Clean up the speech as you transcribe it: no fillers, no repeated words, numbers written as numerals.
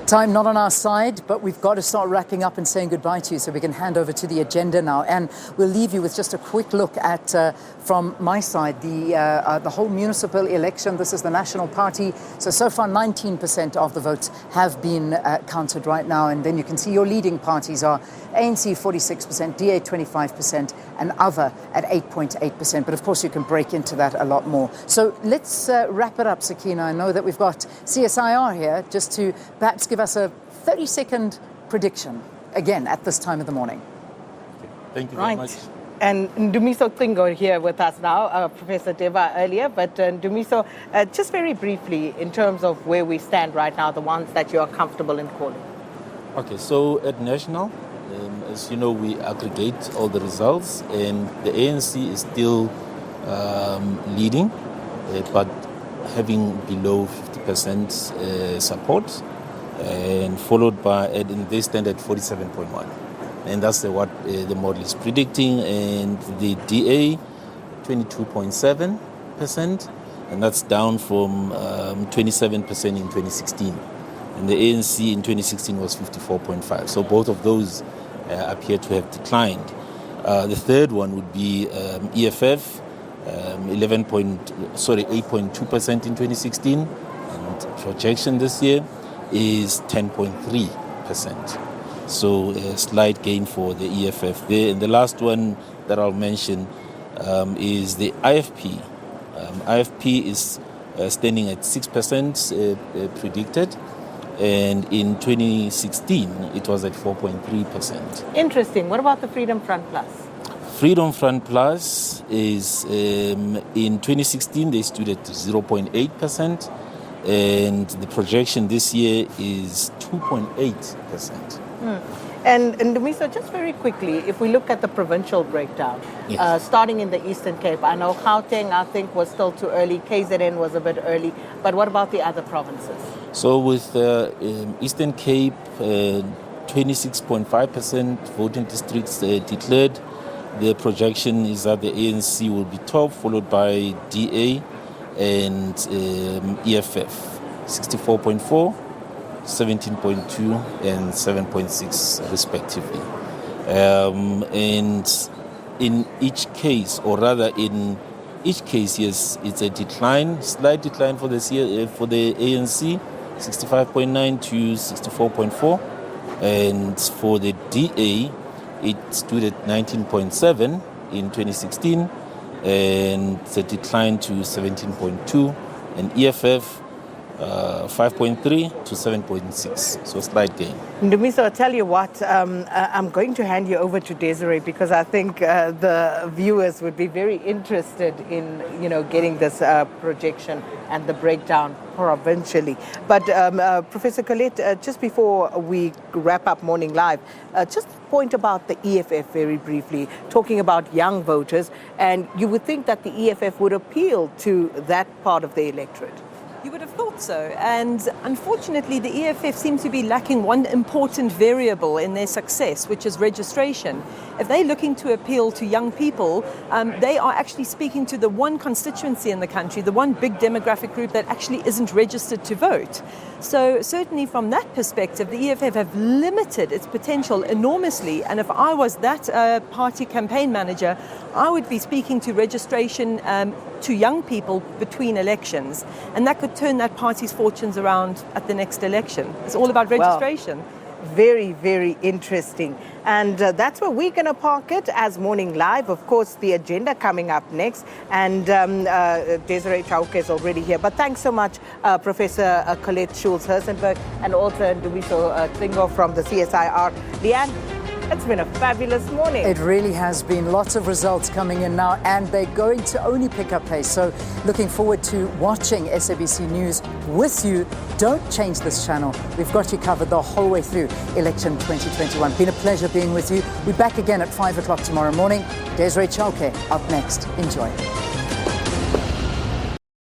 Time not on our side, but we've got to start wrapping up and saying goodbye to you so we can hand over to the agenda now. And we'll leave you with just a quick look at, from my side, the whole municipal election. This is the National Party. So far 19% of the votes have been counted right now. And then you can see your leading parties are ANC 46%, DA 25%, and other at 8.8%. But of course, you can break into that a lot more. So let's wrap it up, Sakina. I know that we've got CSIR here just to perhaps give us a 30-second prediction, again, at this time of the morning. Thank you very much. And Ndumiso Cingo here with us now, Professor Deva earlier. But Ndumiso, just very briefly, in terms of where we stand right now, the ones that you are comfortable in calling. Okay, so at national, as you know, we aggregate all the results, and the ANC is still leading, but having below 50% support. And followed by, and they stand at 47.1, and that's what the model is predicting. And the DA 22.7%, and that's down from 27% in 2016. And the ANC in 2016 was 54.5. So both of those appear to have declined. The third one would be EFF, 8.2% in 2016, and projection this year is 10.3%. So a slight gain for the EFF there. And the last one that I'll mention is the IFP. IFP is standing at 6% predicted. And in 2016, it was at 4.3%. Interesting. What about the Freedom Front Plus? Freedom Front Plus is, in 2016, they stood at 0.8%. And the projection this year is 2.8%. And Ndumiso, just very quickly, if we look at the provincial breakdown, yes. Starting in the Eastern Cape, I know Gauteng, I think, was still too early, KZN was a bit early, but what about the other provinces? So with Eastern Cape, 26.5% voting districts declared. The projection is that the ANC will be top, followed by DA and EFF, 64.4, 17.2, and 7.6 respectively. And in each case, or rather in each case, yes, it's a decline, slight decline for the ANC, 65.9 to 64.4, and for the DA, it stood at 19.7 in 2016. And it's a decline to 17.2, and EFF 5.3 to 7.6, so slight gain. Ndumiso, I'll tell you what, I'm going to hand you over to Desiree because I think the viewers would be very interested in, getting this projection and the breakdown provincially. But Professor Colette, just before we wrap up Morning Live, just point about the EFF very briefly, talking about young voters, and you would think that the EFF would appeal to that part of the electorate. You would have thought so, and unfortunately the EFF seems to be lacking one important variable in their success, which is registration. If they're looking to appeal to young people, they are actually speaking to the one constituency in the country, the one big demographic group that actually isn't registered to vote. So certainly from that perspective, the EFF have limited its potential enormously, and if I was that party campaign manager, I would be speaking to registration to young people between elections, and that could turn that party's fortunes around at the next election. It's all about registration. Well, very, very interesting. And that's where we're going to park it as Morning Live. Of course, the agenda coming up next. And Desiree Chauke is already here. But thanks so much, Professor Colette Schulz-Herzenberg, and also Ndumiso Cingo from the CSIR. Leanne, it's been a fabulous morning. It really has been. Lots of results coming in now, and they're going to only pick up pace. So looking forward to watching SABC News with you. Don't change this channel. We've got you covered the whole way through election 2021. Been a pleasure being with you. We're back again at 5 o'clock tomorrow morning. Desiree Chauke up next. Enjoy.